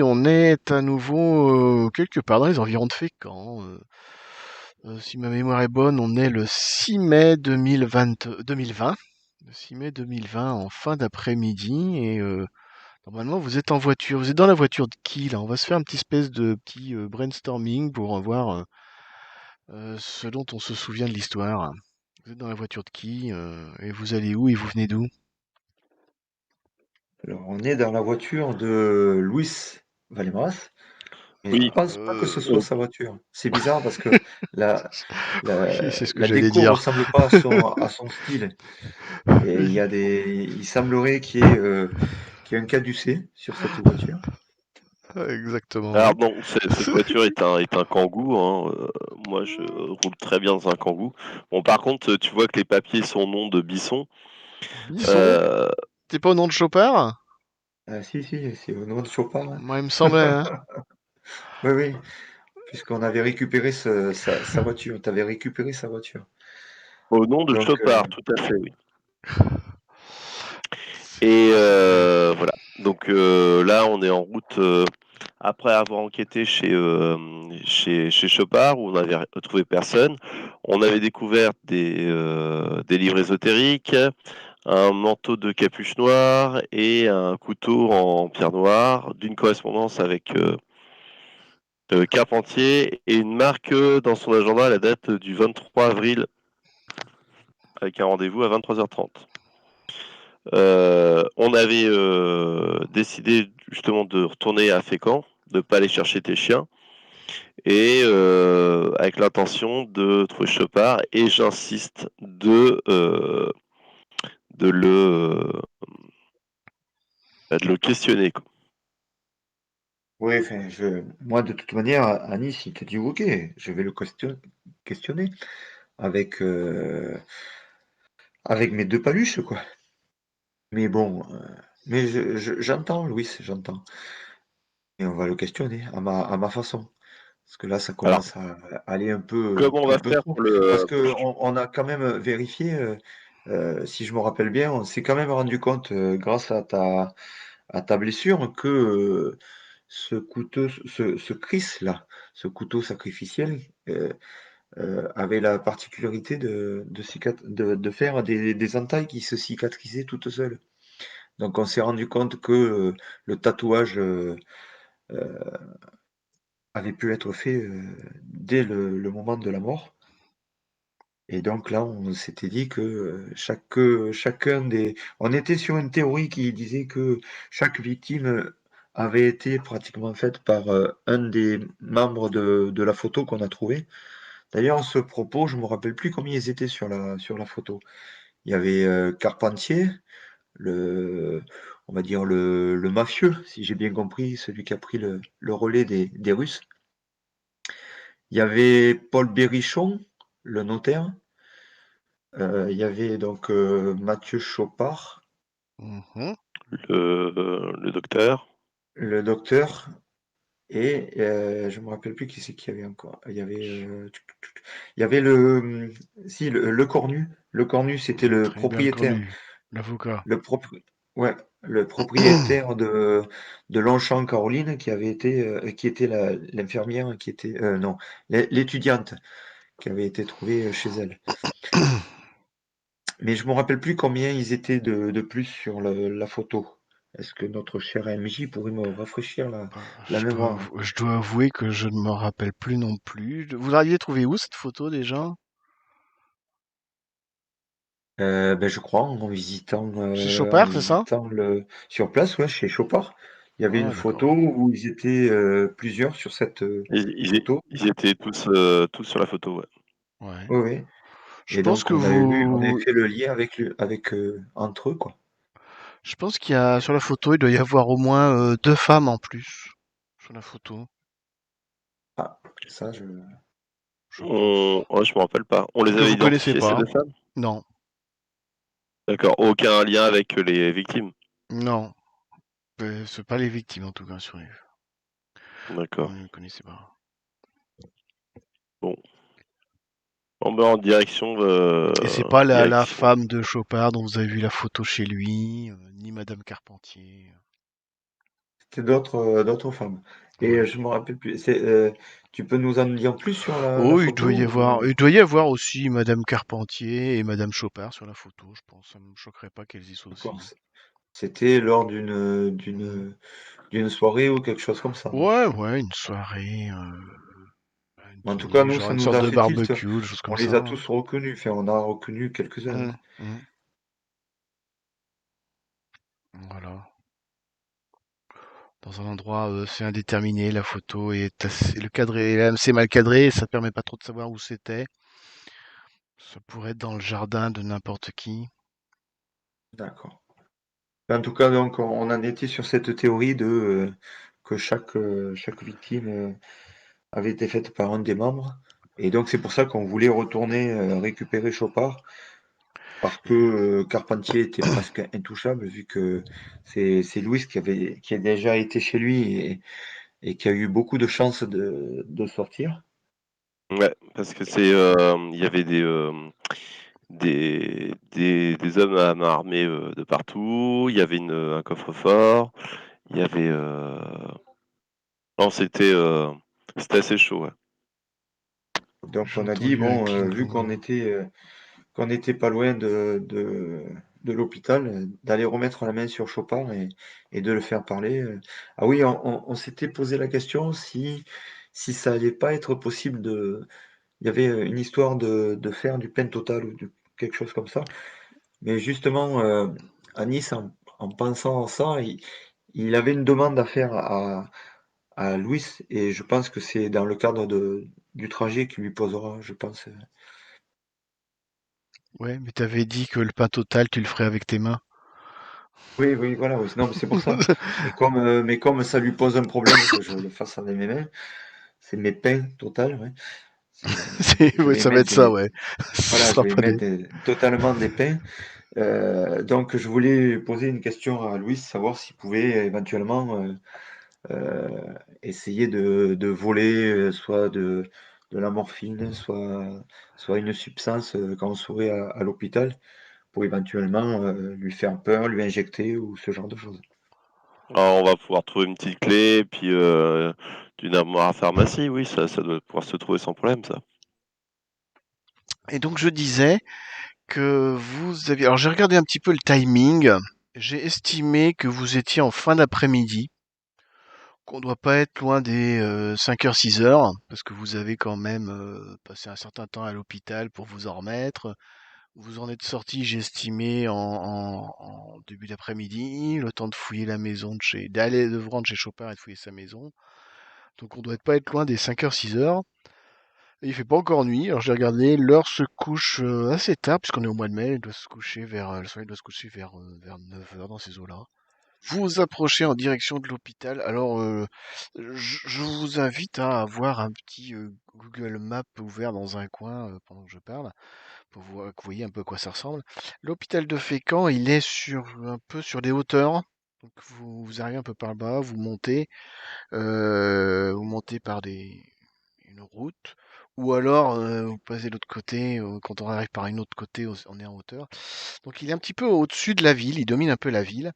on est à nouveau quelque part dans les environs de Fécamp. Si ma mémoire est bonne, on est le 6 mai 2020. Le 6 mai 2020 en fin d'après-midi et normalement vous êtes en voiture. Vous êtes dans la voiture de qui là? On va se faire un petit espèce de petit brainstorming pour voir ce dont on se souvient de l'histoire. Vous êtes dans la voiture de qui et vous allez où et vous venez d'où? Alors, on est dans la voiture de Luis Valemas, mais je Oui, pense pas que ce soit sa voiture. C'est bizarre parce que la, Oui, c'est ce que la j'allais déco dire. ressemble pas à son style. Et Oui, il semblerait qu'il y ait un caducé sur cette voiture. exactement, alors oui. non, cette voiture est un Kangoo, hein, moi je roule très bien dans un Kangoo. Bon par contre, tu vois que les papiers sont nom de Bisson. Bisson? Heu, T'es pas au nom de Chopard? Ah, si, c'est au nom de Chopin, hein. Moi, il me semblait, hein. Oui, oui, puisqu'on avait récupéré sa voiture. Tu avais récupéré sa voiture. Au nom de Donc, Chopard, tout à fait, oui. C'est Et bien. voilà, donc là on est en route, après avoir enquêté chez Chopard où on avait trouvé personne. On avait découvert des livres ésotériques, un manteau de capuche noire et un couteau en pierre noire, d'une correspondance avec Carpentier et une marque dans son agenda à la date du 23 avril avec un rendez-vous à 23h30. On avait décidé justement de retourner à Fécamp, de ne pas aller chercher tes chiens, et avec l'intention de trouver Chopard, et j'insiste, de le questionner, quoi. oui, enfin, moi, de toute manière, à Nice, il te dit, OK, je vais le questionner avec, avec mes deux paluches, quoi. Mais bon, mais j'entends, Louis, j'entends. Et on va le questionner à ma façon. Parce que là, ça Alors, commence à aller comment on un va peu faire trop. pour le... Parce on a quand même vérifié, si je me rappelle bien, on s'est quand même rendu compte, grâce à ta blessure, que ce couteau, ce Chris-là, ce couteau sacrificiel, avait la particularité de faire des entailles qui se cicatrisaient toutes seules. Donc on s'est rendu compte que le tatouage avait pu être fait dès le moment de la mort. Et donc là, on s'était dit que chacun des... On était sur une théorie qui disait que chaque victime avait été pratiquement faite par un des membres de la photo qu'on a trouvé. D'ailleurs, à ce propos, je me rappelle plus combien ils étaient sur la photo. Il y avait Carpentier, le, on va dire le mafieux, si j'ai bien compris, celui qui a pris le relais des Russes. Il y avait Paul Berrichon, le notaire. Il y avait donc Mathieu Chopard, Mhm. le docteur. le docteur, et je me rappelle plus qui c'est qu'il y avait encore. Il y avait si, le Cornu. Le Cornu, c'était le Très bien le propriétaire. cornu. L'avocat. Le propri- ouais, le propriétaire de Longchamp Caroline, qui était l'infirmière, qui était, non, l'étudiante qui avait été trouvée chez elle. Mais je me rappelle plus combien ils étaient de plus sur la photo. Est-ce que notre cher MJ pourrait me rafraîchir la mémoire? Je dois avouer que je ne m'en rappelle plus non plus. Vous l'aviez trouvé où cette photo déjà? Ben, je crois Chez en Chopard, c'est ça? visitant sur place, ouais, chez Chopard. Il y avait une Ah, photo d'accord. où ils étaient plusieurs sur cette photo. Ils étaient tous sur la photo, ouais. Ouais. Oui, oui. Je Et pense donc que on avait vous, fait le lien avec entre eux, quoi. je pense qu'il y a sur la photo, il doit y avoir au moins deux femmes en plus sur la photo, Ah, ça, je pense. Ouais, je me rappelle pas. On les Que avait vous connaissez identifiées, ces pas? deux femmes? Non, D'accord, aucun lien avec les victimes? non. C'est pas les victimes en tout cas sur les. Non, D'accord. vous ne connaissez pas. Bon. On va en direction, Et c'est pas la direction. femme de Chopard dont vous avez vu la photo chez lui, ni Madame Carpentier. c'était d'autres femmes. Et Ouais. je me rappelle plus. Tu peux nous en dire plus sur la Oh, photo ou... il doit y avoir aussi Madame Carpentier et Madame Chopard sur la photo, je pense. Ça me choquerait pas qu'elles y soient D'accord. aussi. C'était lors Hmm. d'une soirée ou quelque chose comme ça, hein. Ouais, ouais, une soirée, En tout cas, nous, genre ça une nous sorte a de fait tilt. barbecue, des choses On comme les ça, a hein. tous reconnus. Enfin, on a reconnu quelques-uns, Hmm, hein. hmm. Voilà. Dans un endroit c'est indéterminé, la photo le cadre est assez mal cadré, et ça permet pas trop de savoir où c'était. Ça pourrait être dans le jardin de n'importe qui. D'accord. En tout cas, donc, on en était sur cette théorie que chaque victime avait été faite par un des membres. Et donc, c'est pour ça qu'on voulait retourner récupérer Chopard, parce que Carpentier était presque intouchable, vu que c'est Louis qui a déjà été chez lui et qui a eu beaucoup de chances de sortir. Ouais, parce que il y avait des hommes à main armée de partout. Il y avait un coffre-fort. Il y avait, non, c'était assez chaud, ouais. Donc, J'ai on a dit, entendu un bon, vu clinquant. qu'on n'était pas loin de l'hôpital, d'aller remettre la main sur Chopard et de le faire parler. Ah oui, on s'était posé la question si ça allait pas être possible de. Il y avait une histoire de faire du peine total ou de quelque chose comme ça. Mais justement, à Nice, en pensant à ça, il avait une demande à faire à Louis et je pense que c'est dans le cadre du trajet qu'il lui posera, je pense. Ouais, mais t'avais dit que le pain total, tu le ferais avec tes mains. Oui, oui, voilà, oui. Non, mais c'est pour ça. Mais comme ça lui pose un problème que je le fasse avec mes mains, c'est mes pains total, ouais. Je Ouais, vais y ça va mettre être ça, des, ouais. Ce voilà, je sera vais y pas des. mettre totalement des pains. Donc, je voulais poser une question à Louis, savoir s'il pouvait éventuellement essayer de voler soit de la morphine, soit une substance qu'on saurait à l'hôpital pour éventuellement lui faire peur, lui injecter ou ce genre de choses. Alors, on va pouvoir trouver une petite clé, puis d'une armoire à pharmacie, oui, ça doit pouvoir se trouver sans problème, ça. Et donc je disais que vous aviez. Alors j'ai regardé un petit peu le timing. J'ai estimé que vous étiez en fin d'après-midi, qu'on doit pas être loin des 5h, 6h, parce que vous avez quand même passé un certain temps à l'hôpital pour vous en remettre. Vous en êtes sorti, j'ai estimé, en début d'après-midi, le temps de fouiller la maison de vous rendre chez Chopin et de fouiller sa maison. Donc on doit pas être loin des 5h, 6h. Et il fait pas encore nuit. Alors j'ai regardé, l'heure se couche assez tard, puisqu'on est au mois de mai, elle doit se coucher le soleil doit se coucher vers 9h dans ces eaux-là. Vous vous approchez en direction de l'hôpital. Alors je vous invite à avoir un petit Google Maps ouvert dans un coin pendant que je parle, pour que vous voyez un peu à quoi ça ressemble. L'hôpital de Fécamp, il est un peu sur des hauteurs. Donc vous arrivez un peu par le bas, vous montez par une route, ou alors vous passez de l'autre côté, quand on arrive par une autre côté, on est en hauteur. Donc il est un petit peu au-dessus de la ville, il domine un peu la ville.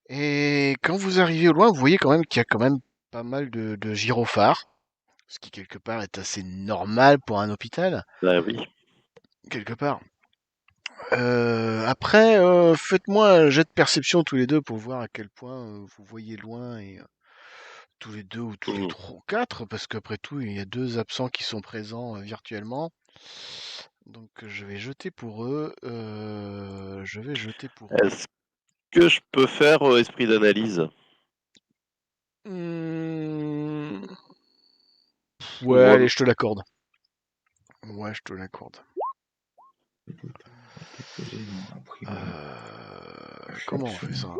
Et quand vous arrivez au loin, vous voyez quand même qu'il y a quand même pas mal de gyrophares, ce qui quelque part est assez normal pour un hôpital, Ah oui. quelque part. Après, faites-moi un jet de perception tous les deux pour voir à quel point vous voyez loin, et tous les deux ou tous les Mhm. trois, quatre, parce qu'après tout, il y a deux absents qui sont présents virtuellement. Donc je vais jeter pour eux. Je vais jeter pour eux. Est-ce que je peux faire esprit d'analyse? Hmm, Ou ouais, moi, allez, je te l'accorde. Ouais, je te l'accorde. Déposer, non, imprimer à chaque Comment on fait seconde. ça?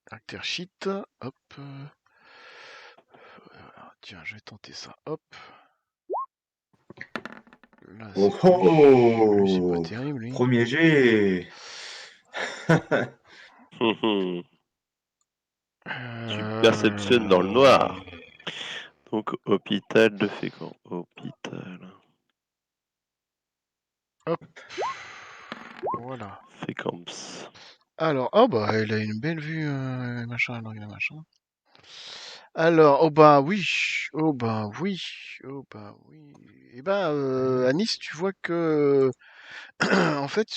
Caractère sheet. Hop. Tiens, je vais tenter ça. Hop. Là, Oh c'est lui, c'est pas oh! terrible, lui. Premier jet! tu perceptionnes dans le Euh, noir. Donc, hôpital de Fécamp. Hôpital. Hop. Voilà. Fécamps. Alors, oh bah, elle a une belle vue, machin, alors il a machin. Alors, oh bah oui, oh bah oui, oh bah oui. Eh ben, à Nice, tu vois que, en fait,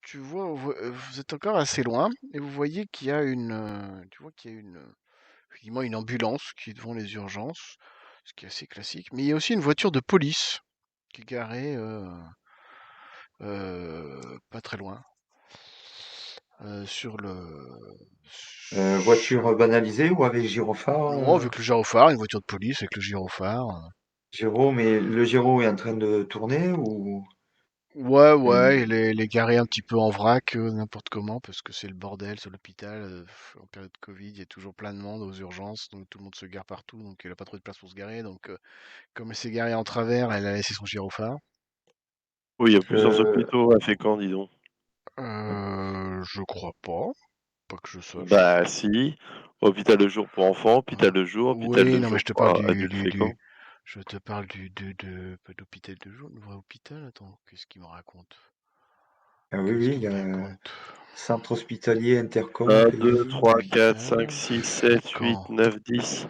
tu vois, vous êtes encore assez loin et vous voyez qu'il y a tu vois qu'il y a effectivement une ambulance qui est devant les urgences, ce qui est assez classique. Mais il y a aussi une voiture de police qui est garée pas très loin, sur Voiture banalisée ou avec gyrophare, non, avec le gyrophare, une voiture de police avec le gyrophare. gyro, mais le gyro est en train de tourner ou Ouais, ouais, euh, elle est garée un petit peu en vrac, n'importe comment, parce que c'est le bordel sur l'hôpital. En période Covid, il y a toujours plein de monde aux urgences, donc tout le monde se gare partout, donc elle a pas trop de place pour se garer. Donc, comme elle s'est garée en travers, elle a laissé son gyrophare. Oui, il y a plusieurs euh, hôpitaux à Fécamp, dis donc. Je crois pas, pas que je sache. Bah si, hôpital de jour pour enfants, hôpital de jour, hôpital Oui, de non, mais jour je te pour parle adultes Fécamp. je te parle pas d'hôpital de jour, le vrai hôpital. Attends, qu'est-ce qu'il me raconte? oui, Qu'est-ce oui, il qu'il y me a raconte? centre hospitalier Intercom 1, 2, Félicie. 3, 4, 5, Hôpital 6, 7, 8, Fécamp. 9, 10.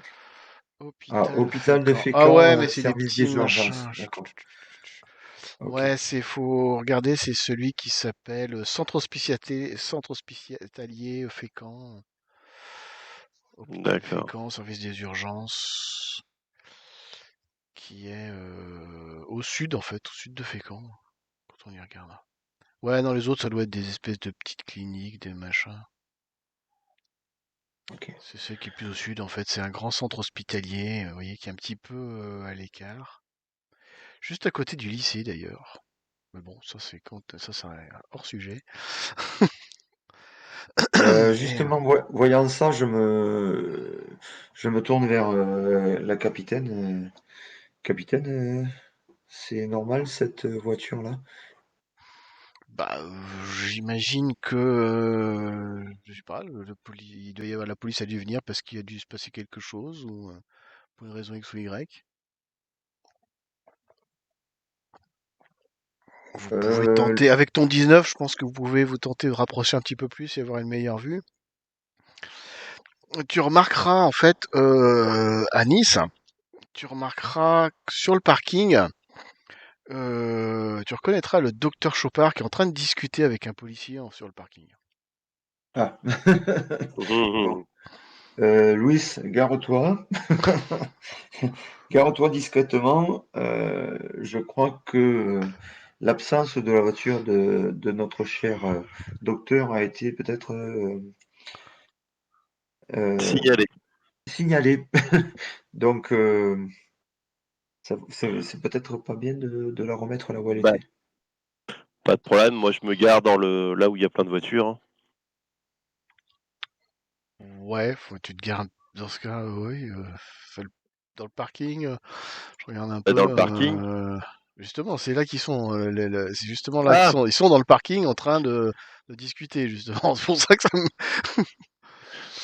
Ah, Hôpital hôpital de Fécamp. Ah Fécamp, ouais, mais c'est des service petits des urgences. machins. D'accord. Ok. Ouais, faut regarder, c'est celui qui s'appelle Centre hospitalier Fécamp. Hôpital D'accord. Fécamp, service des urgences, qui est au sud en fait, au sud de Fécamp, quand on y regarde. Ouais, non, les autres, ça doit être des espèces de petites cliniques, des machins. Ok. C'est celle qui est plus au sud, en fait. C'est un grand centre hospitalier, vous voyez, qui est un petit peu à l'écart. Juste à côté du lycée, d'ailleurs. Mais bon, ça, c'est hors sujet. Et, Justement, voyant ça, je me tourne vers la capitaine. Capitaine, c'est normal cette voiture-là? bah, j'imagine que, je sais pas, il doit y avoir, la police a dû venir parce qu'il a dû se passer quelque chose, ou pour une raison X ou Y. Vous pouvez Euh, tenter, avec ton 19, je pense que vous pouvez vous tenter de rapprocher un petit peu plus et avoir une meilleure vue. Tu remarqueras en fait à Nice, tu remarqueras que sur le parking, tu reconnaîtras le docteur Chopard qui est en train de discuter avec un policier sur le parking. Ah. Bon. Mhm. Louis, gare-toi. Gare-toi discrètement. Je crois que l'absence de la voiture de notre cher docteur a été peut-être euh, Signaler. signalée. Donc, c'est peut-être pas bien de la remettre là où elle Bah, était. pas de problème, moi je me gare dans là où il y a plein de voitures, hein. Ouais, faut que tu te gares dans ce cas, oui, dans le parking. Je regarde un peu. Dans le parking. Justement, c'est là qu'ils sont. C'est justement là qu'ils Ah, sont. Ils sont dans le parking en train de discuter, justement. C'est pour ça que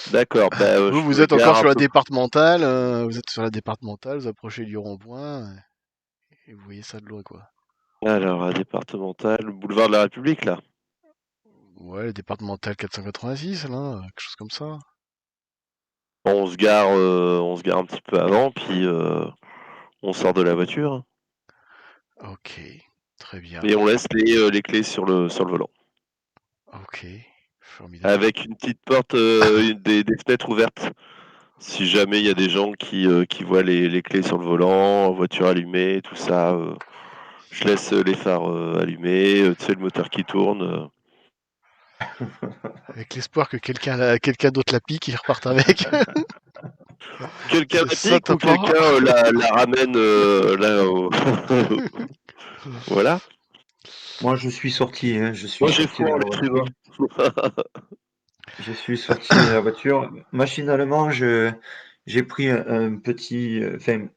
d'accord, bah vous, je vous me êtes encore gare un sur la peu. départementale. Vous êtes sur la départementale, vous approchez du rond-point et vous voyez ça de loin, quoi. Alors, à départemental, boulevard de la République, là. Ouais, la départementale 486, là, quelque chose comme ça. Bon, on se gare un petit peu avant, puis on sort de la voiture, hein. Ok, très bien. Et on laisse les clés sur le volant. Ok, formidable. Avec une petite porte, des fenêtres ouvertes. Si jamais il y a des gens qui voient les clés sur le volant, voiture allumée, tout ça, je laisse les phares allumés, tu sais, le moteur qui tourne. Avec l'espoir que quelqu'un d'autre la pique, il reparte avec. Quelqu'un C'est la ça, pique t'as ou pas. quelqu'un la ramène là Voilà. Moi, je suis sorti, hein, je suis Moi j'ai sorti foi de en la l'être voiture. humain. Je suis sorti de la voiture. Machinalement, j'ai pris un petit. Enfin,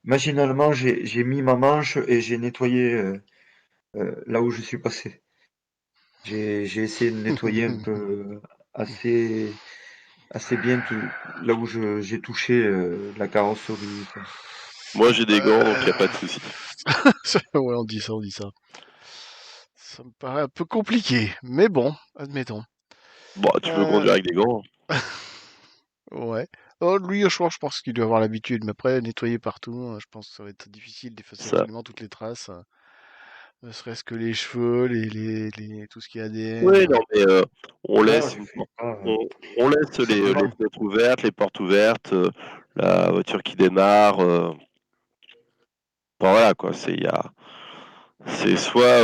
machinalement, j'ai mis ma manche et j'ai nettoyé là où je suis passé. J'ai essayé de nettoyer un peu assez, assez bien tout, là où j'ai touché la carrosserie. Enfin. Moi j'ai des gants, donc il n'y a pas Euh, de souci. Ouais, on dit ça, on dit ça. Ça me paraît un peu compliqué, mais bon, admettons. Bon, tu peux Euh, conduire avec des gants. ouais. Oh, lui, je pense qu'il doit avoir l'habitude, mais après, nettoyer partout, je pense que ça va être difficile d'effacer Ça. absolument toutes les traces, ne serait-ce que les cheveux, tout ce qui est Oui, ADN. non, mais on Non, laisse j'ai une fait ça on, on laisse tout les simplement. fenêtres ouvertes, les portes ouvertes, la voiture qui démarre. Bon, voilà quoi, c'est soit,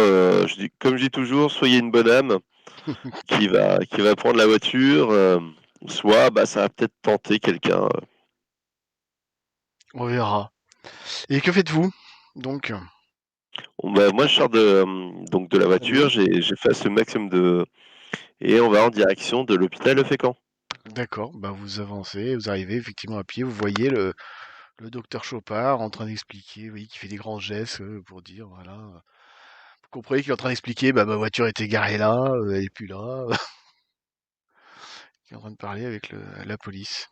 comme je dis toujours, soyez une bonne âme qui va prendre la voiture, soit bah ça va peut-être tenter quelqu'un. On verra. Et que faites-vous? Donc, Bon, bah, moi je sors donc de la voiture, Oui. j'ai fait ce maximum de et on va en direction de l'hôpital Le Fécamp. d'accord, bah vous avancez, vous arrivez effectivement à pied, vous voyez le docteur Chopard en train d'expliquer, oui, qui fait des grands gestes pour dire, voilà. Vous comprenez qu'il est en train d'expliquer, bah ma voiture était garée là, elle est plus là. Il est en train de parler avec la police.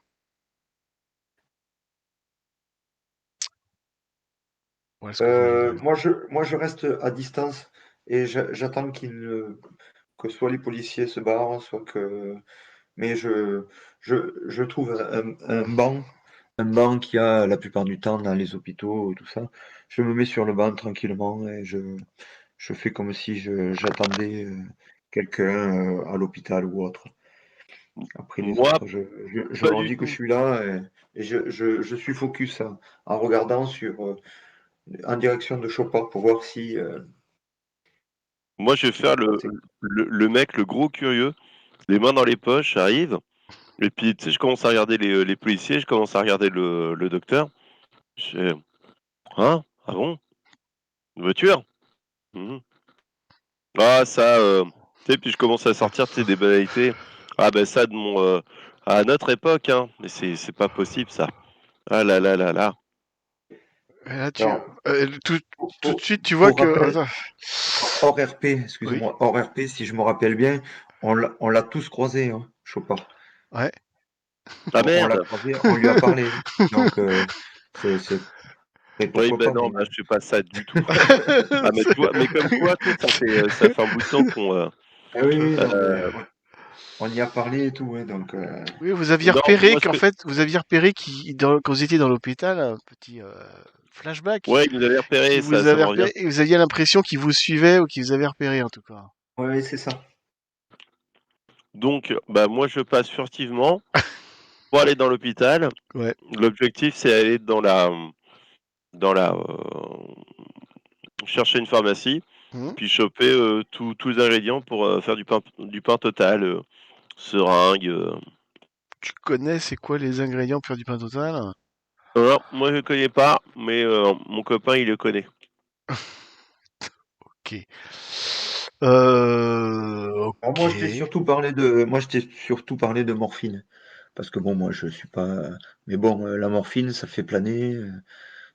Voilà ce que vous voyez de... Moi, je reste à distance et j'attends que soit les policiers se barrent, soit que. Mais je trouve un banc qu'il y a la plupart du temps dans les hôpitaux, tout ça. Je me mets sur le banc tranquillement et je fais comme si j'attendais quelqu'un à l'hôpital ou autre. Après les Moi, autres, je pas leur du dis que je tout. suis là et je suis focus en regardant en direction de Chopin pour voir si Moi, je vais ce qui faire se passait. le mec, le gros curieux, les mains dans les poches, j'arrive. Et puis, tu sais, je commence à regarder les policiers, je commence à regarder le docteur. Je fais, hein? Ah bon? Une voiture? Mhm. Ah, ça, tu sais, puis je commence à sortir, tu sais, des banalités. Ah, ben ça, à notre époque, hein. Mais c'est pas possible, ça. Ah là là là là. Et là, Alors, tout de suite, tu vois pour que... rappel, attends. hors RP, Oui, excusez-moi, hors RP, si je me rappelle bien, on l'a tous croisé, hein, Chopin. ouais. Ah On l'a merde! croisé, on lui a parlé. Donc, c'est. Et Oui, pourquoi ben pas, non, mais. bah, je fais pas ça du tout. Ah, mais tu vois, mais comme quoi, tu sais, ça fait un bout de temps qu'on. Ah oui, oui, non, mais Euh, on y a parlé et tout, hein, donc. Oui, vous aviez non, repéré moi, ce qu'en que. fait, vous aviez repéré quand vous étiez dans l'hôpital, un petit flashback, Ouais, il nous avait qui repéré, ça, vous ça avait me revient. repéré, et vous aviez l'impression qu'il vous suivait ou qu'il vous avait repéré en tout cas. Oui, c'est ça. Donc, bah, moi, je passe furtivement pour aller dans l'hôpital. Ouais. L'objectif, c'est aller dans la chercher une pharmacie, Hmm. puis choper tous les ingrédients pour faire du pain total, seringue. Tu connais c'est quoi les ingrédients pour faire du pain total? Non, moi je ne connais pas, mais mon copain il le connaît. Ok. Alors Ok. moi, je t'ai surtout parlé de morphine. Parce que bon, moi, je suis pas. Mais bon, la morphine, ça fait planer.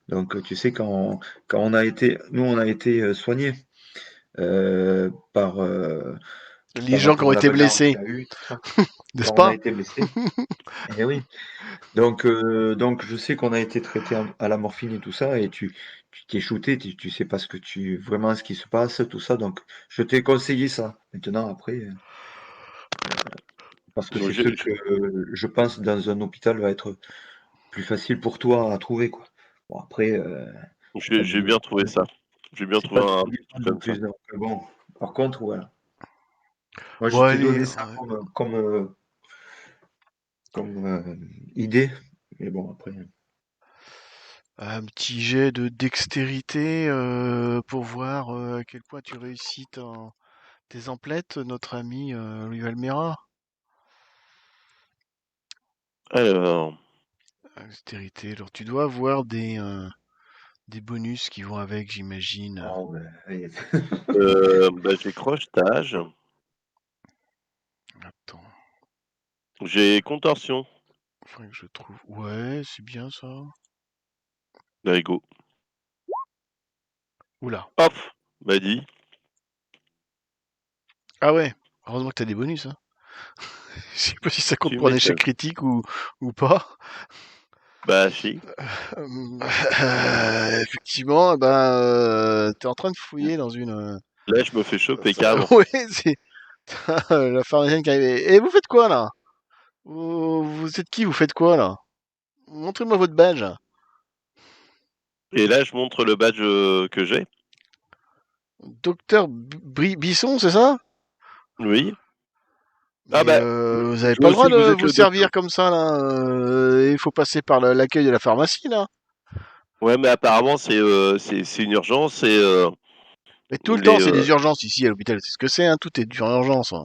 Donc, tu sais, quand nous, on a été soignés Les par gens qui ont rapport à la été bagarre qu'il blessés, y a eu, tout ça, n'est-ce quand on a pas? été blessés. Eh oui. Donc, je sais qu'on a été traité à la morphine et tout ça, et tu t'es shooté, tu sais pas vraiment ce qui se passe, tout ça. Donc, je t'ai conseillé ça. Maintenant, après, parce que Donc, c'est ce que je pense dans un hôpital va être plus facile pour toi à trouver, quoi. Bon, après, c'est pas j'ai bien trouvé ça. J'ai bien c'est trouvé pas tous un les petit truc gens non comme ça. plus. Donc, bon, par contre, voilà. Moi, je Bon, t'ai allez, donné ça comme idée, mais bon, après. un petit jet de dextérité pour voir à quel point tu réussis tes emplettes, notre ami Louis Valmera. Alors, Dextérité. Alors, tu dois avoir des bonus qui vont avec, j'imagine. Oh, ben, allez. bah, j'ai crochetage, Attends, j'ai contorsion, faudrait que je trouve. Ouais, c'est bien ça. Rigo. Oula. Hop, m'a dit, Ah ouais. Heureusement que t'as des bonus, hein. Je sais pas si ça compte tu pour un échec m'étonnes. critique ou pas. Bah si. Effectivement, t'es en train de fouiller dans une. Là, je me fais choper carrément. Ouais, c'est la pharmacienne qui arrive. Et vous faites quoi là? Vous êtes qui? Vous faites quoi là? Montrez-moi votre badge. Et là, je montre le badge que j'ai. Docteur Bisson, c'est ça? Oui. Ah Mais bah, vous avez je pas vois le droit aussi que vous de êtes vous le docteur. servir comme ça, là. Il faut passer par l'accueil de la pharmacie, là. Ouais, mais apparemment, c'est une urgence et Mais tout le temps, les. c'est des urgences ici à l'hôpital. C'est ce que c'est, hein. Tout est d'urgence, hein.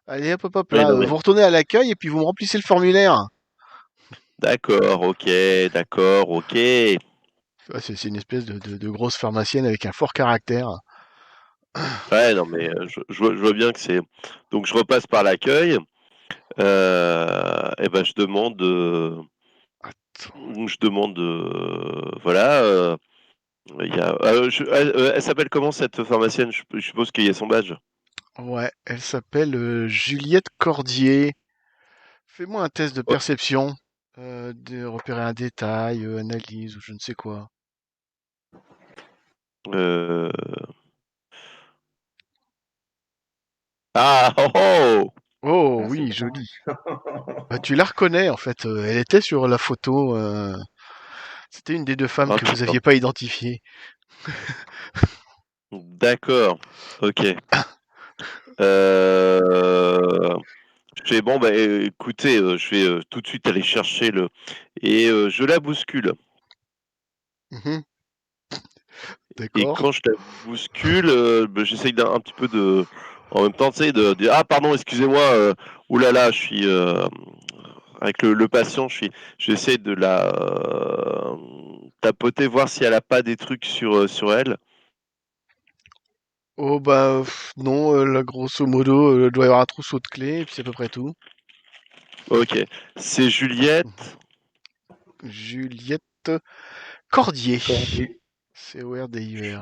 Allez, hop, hop, hop, Ouais, là. non, mais. Vous retournez à l'accueil et puis vous me remplissez le formulaire. D'accord, ok, d'accord, ok. Ah, c'est une espèce de grosse pharmacienne avec un fort caractère. Ouais, non, mais je vois bien que c'est. Donc, je repasse par l'accueil. Et ben, je demande. Attends. Je demande. Voilà. Il y a, elle s'appelle comment cette pharmacienne? Je suppose qu'il y a son badge. Ouais, elle s'appelle Juliette Cordier. Fais-moi un test de Oh, perception. De repérer un détail, analyse ou je ne sais quoi. euh, Ah, oh, oh! Oh Ah, c'est oui, bien. joli. Bah, tu la reconnais en fait. Elle était sur la photo. C'était une des deux femmes que Ok, vous aviez pas identifiées. d'accord, ok. Euh, je fais bon, bah écoutez, je vais tout de suite aller chercher le. Et je la bouscule. Mhm, Et d'accord. quand je la bouscule, bah, j'essaye un petit peu de. En même temps, tu sais, de dire ah, pardon, excusez-moi, oulala, je suis. Avec le patient, j'essaie de la tapoter, voir si elle a pas des trucs sur elle. Oh bah non, là, grosso modo, il doit y avoir un trousseau de clés et puis c'est à peu près tout. Ok, c'est Mhm. Juliette. Juliette Cordier. Cordier. Cordier.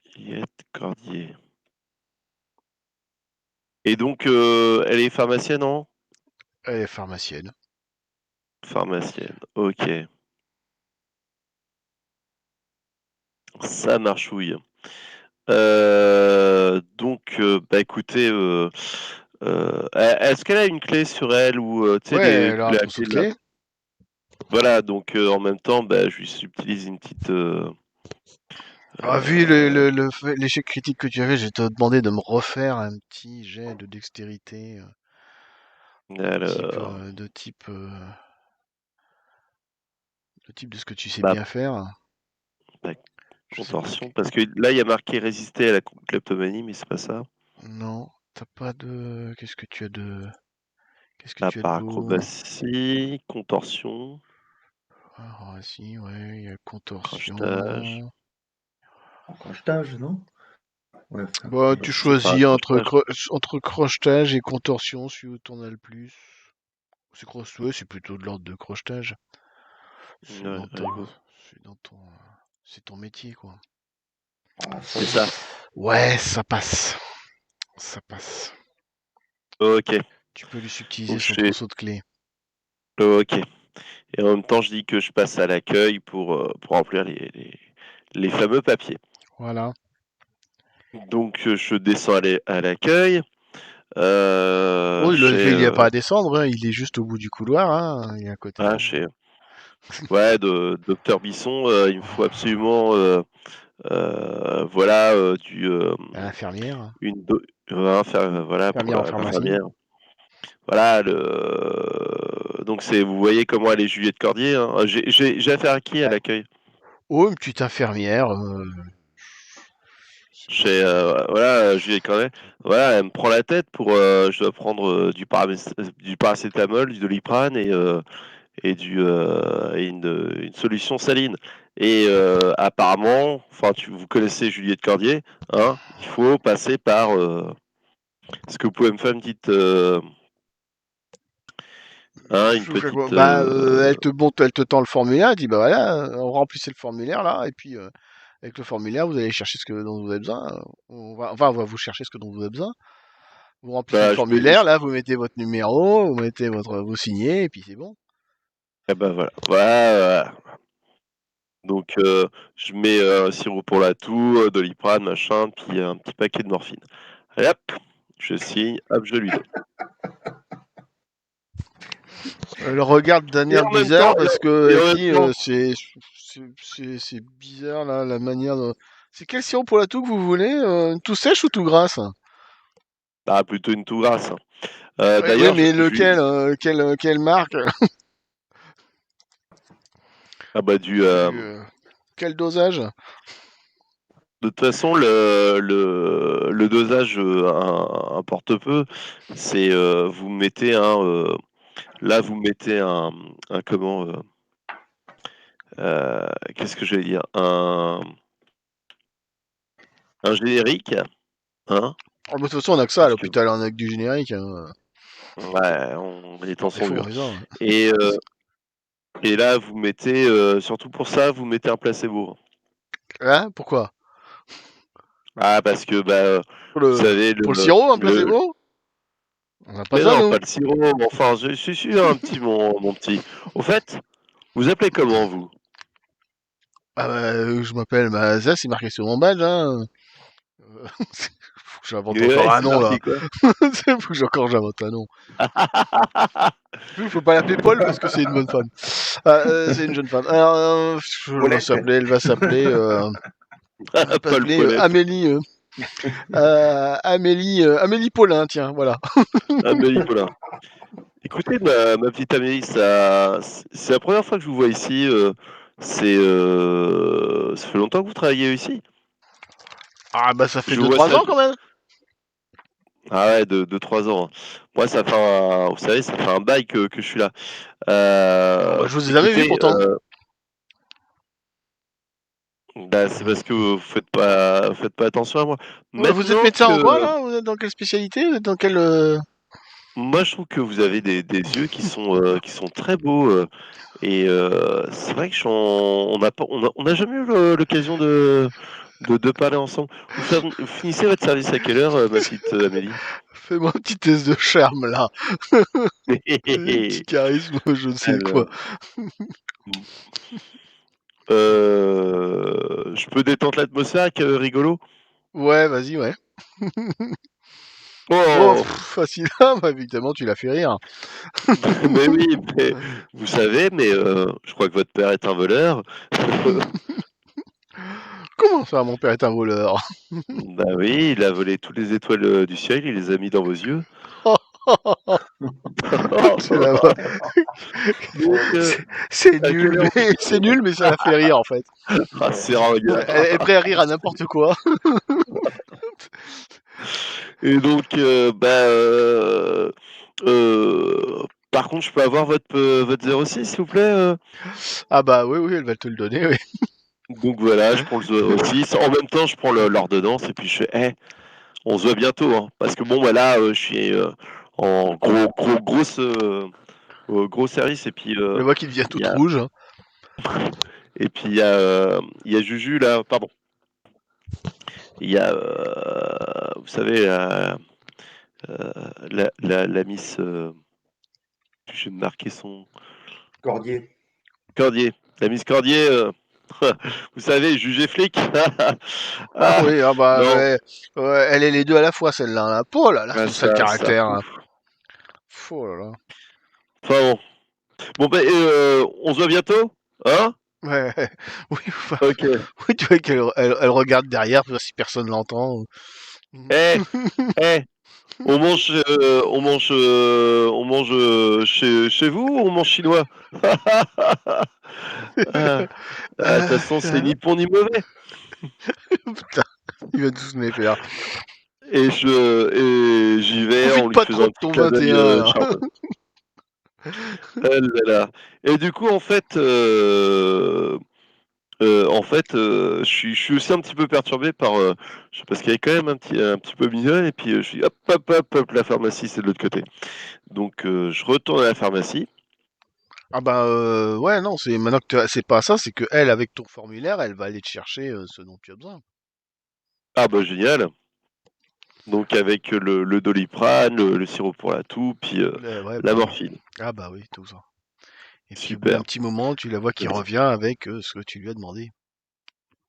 Juliette Cordier. Et donc, elle est pharmacienne, non? Elle est pharmacienne. Pharmacienne, ok. Ça marchouille. Donc, bah écoutez, est-ce qu'elle a une clé sur elle ou tu sais Ouais, elle a un la trousseau clé de de la. clés. Voilà, donc en même temps, bah, je lui subtilise une petite. Ah, vu l'échec critique que tu avais, je vais te demander de me refaire un petit jet de dextérité Alors, de type de ce que tu sais bah, bien faire. bah, Je sais pas. contorsion, parce que là, il y a marqué résister à la kleptomanie, mais c'est pas ça. Non, t'as pas de. Qu'est-ce que À tu as de part beau? acrobatie, contorsion, Ah, si, ouais, il y a crochetage. contorsion. En crochetage, non? Ouais, enfin, Bah, tu C'est pas choisis accrochetage. entre crochetage et contorsion, si t'en as le plus. Ouais, c'est plutôt de l'ordre de crochetage. C'est Ouais, dans ta, rigolo. c'est dans ton, c'est ton métier, quoi. ah, ça C'est va. ça. Ouais, ça passe. Ça passe. Ok. Tu peux lui subtiliser Donc son je fais. trousseau de clés. Ok. Et en même temps, je dis que je passe à l'accueil pour remplir les fameux papiers. Voilà. Donc je descends à l'accueil. Bon, Chez. il n'y a pas à descendre, hein, il est juste au bout du couloir, hein, il est à côté. Ah, Hein. chez. Ouais, de Docteur Bisson, il me faut absolument. Voilà, À l'infirmière. Hein. une. Voilà, pour Infirmière en pharmacie. l'infirmière. Voilà, donc vous voyez comment elle est Juliette Cordier, hein. J'ai affaire à qui à Ouais. l'accueil? Oh, une petite infirmière. C'est pas Chez, grave. voilà, Juliette Cordier. Voilà, elle me prend la tête je dois prendre du paracétamol, du Doliprane et une solution saline. Et apparemment, enfin, vous connaissez Juliette Cordier, hein, il faut passer par. Est-ce que vous pouvez me faire une petite, hein, une Je vous fais quoi? petite. Bah, elle te tend le formulaire, elle dit, bah voilà, remplissez le formulaire là, et puis avec le formulaire, vous allez chercher dont vous avez besoin. On va vous chercher ce dont vous avez besoin. Vous remplissez le Bah, formulaire, là, vous mettez votre numéro, vous signez, et puis c'est bon. eh ben voilà. Voilà. Donc, je mets sirop pour la toux, Doliprane, machin, puis un petit paquet de morphine. Allez hop, je signe, hop, je lui donne. Elle regarde d'un Et air en même temps, bizarre parce que et elle en même dit temps, c'est bizarre là, la manière de... C'est quel sirop pour la toux que vous voulez? Tout sèche ou tout grasse? ah, plutôt une tout grasse. Oui, oui, D'ailleurs, mais lequel? Quelle marque? ah bah Du, quel dosage? de toute façon, le dosage importe peu. C'est vous mettez là vous mettez un comment qu'est-ce que je vais dire un générique, hein, Ah, bah, de toute façon, on a que ça à parce que l'hôpital, on a que du générique, hein. ouais, les temps Il sont faut durs. raison. Et là, vous mettez surtout pour ça, vous mettez un placebo. Hein? Pourquoi? Ah, parce que bah, Pour vous le, savez pour le sirop, un le placebo? On n'a pas mais ça, non, nous. pas le sirop. Enfin, je suis sûr, un petit mon petit. Au fait, vous appelez comment vous? Ah bah, je m'appelle, bah, ça, c'est marqué sur mon badge, hein. Faut que j'invente Et encore ouais, un c'est nom, là. marqué quoi? Faut que j'invente un nom. Faut pas l'appeler Paul parce que c'est une bonne femme. Ah, c'est une jeune femme. Alors, Paulette. elle va Paul s'appeler Paulette. Amélie, Amélie Paulin, tiens, voilà. Amélie Paulin. Écoutez, ma petite Amélie, c'est la première fois que je vous vois ici. Ça fait longtemps que vous travaillez ici? Ah bah, ça fait Je deux vois trois ça. ans quand même. Ah ouais, de 3 ans, hein. Moi, vous savez, ça fait un bail que je suis là. Ah bah, je vous ai jamais vu Écoutez, pourtant. bah, c'est parce que vous faites pas attention à moi. Vous êtes Maintenant médecin en que, quoi là? Vous êtes dans quelle spécialité? Vous êtes dans quelle moi, je trouve que vous avez des yeux qui sont très beaux. Et c'est vrai que on n'a jamais eu l'occasion de parler ensemble. Vous finissez votre service à quelle heure, ma petite Amélie? Fais-moi un petit test de charme là. Un petit charisme, je ne sais quoi. Alors, je peux détendre l'atmosphère avec rigolo? Ouais, vas-y, ouais. Oh, Oh! facile. Ah, bah, évidemment, tu l'as fait rire. Mais oui, mais vous savez, mais je crois que votre père est un voleur. Comment ça, mon père est un voleur? Bah oui, il a volé toutes les étoiles du ciel, il les a mis dans vos yeux. C'est la voix. Donc, C'est à nul, quelle heure mais c'est nul, mais ça la fait rire en fait. ah, c'est ringard. Elle est prête à rire à n'importe quoi. Et donc, par contre, je peux avoir votre 06, s'il vous plaît? Ah bah oui, oui, elle va te le donner, oui. Donc voilà, je prends le 06. En même temps, je prends l'ordonnance et puis je fais, on se voit bientôt, hein. Parce que bon, voilà, je suis en gros service et puis Je vois qu'il devient il y toute a rouge, hein. il y a Juju là, pardon. Il y a, vous savez, la Miss, je vais me marquer son Cordier. Cordier. La Miss Cordier, vous savez, jugé flic. Ah Ah, oui, ah bah non, ouais, ouais, elle est les deux à la fois celle-là, là. Oh là là, ah, son sale ça caractère, hein. fout. Oh là là. Enfin bon. Bon, ben, on se voit bientôt, hein? Ouais, oui, enfin, Ok. oui, tu vois elle regarde derrière pour voir si personne l'entend. Eh, eh, on mange chez vous ou on mange chinois? Ah, de toute façon, c'est ni bon ni mauvais. Putain, il va tous me les faire. Et j'y vais en Profite lui pas faisant trop un de petit ton clin d'œil 21 là. charmeur. Ah là là. Et du coup, en fait, je suis aussi un petit peu perturbé parce qu'elle est quand même un petit peu mignonne. Et puis je suis hop, hop, hop, hop, la pharmacie, c'est de l'autre côté. Donc je retourne à la pharmacie. Ah bah ouais, non, c'est maintenant que c'est pas ça, c'est que elle, avec ton formulaire, elle va aller te chercher ce dont tu as besoin. Ah bah génial. Donc avec le Doliprane, le sirop pour la toux, puis Ouais, la bah, morphine. ah bah oui, tout ça. Et puis au bout d'un Super. petit moment, tu la vois qui revient avec ce que tu lui as demandé.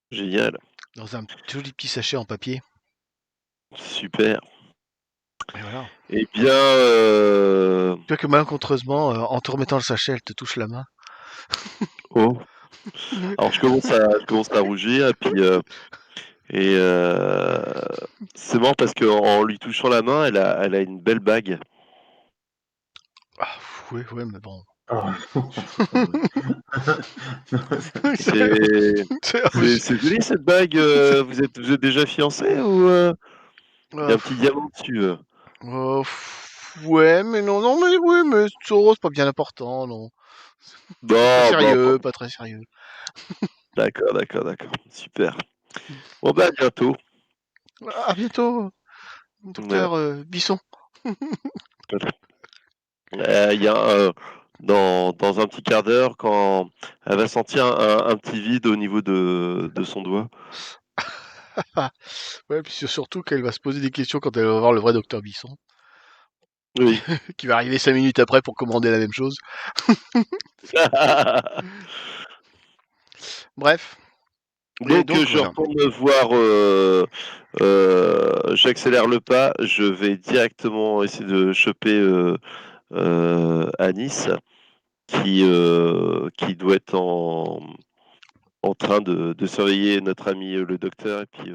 Génial. Dans un joli petit sachet en papier. Super. Et voilà. Eh bien, Tu vois que malencontreusement, en te remettant le sachet, elle te touche la main. oh. Alors je commence à rougir et puis et c'est marrant parce qu'en lui touchant la main, elle a une belle bague. Ah, ouais, ouais, mais bon. Ah. C'est Oui, c'est joli cette bague. Vous êtes déjà fiancés ou il y a un petit diamant dessus? ouais, mais non, non, mais oui, mais Soros, pas bien important, non. Pas très Bon, bon, bon. sérieux, pas très sérieux. D'accord, d'accord, d'accord. Super. Bon bah à bientôt. À bientôt, Voilà. docteur Bisson. Il y a dans un petit quart d'heure, quand elle va sentir un petit vide au niveau de son doigt. Ouais, puis surtout qu'elle va se poser des questions quand elle va voir le vrai docteur Bisson, Oui. qui va arriver 5 minutes après pour commander la même chose. Bref, et Donc donc je voilà. retourne voir, j'accélère le pas, je vais directement essayer de choper Anis qui doit être en train de surveiller notre ami le docteur et puis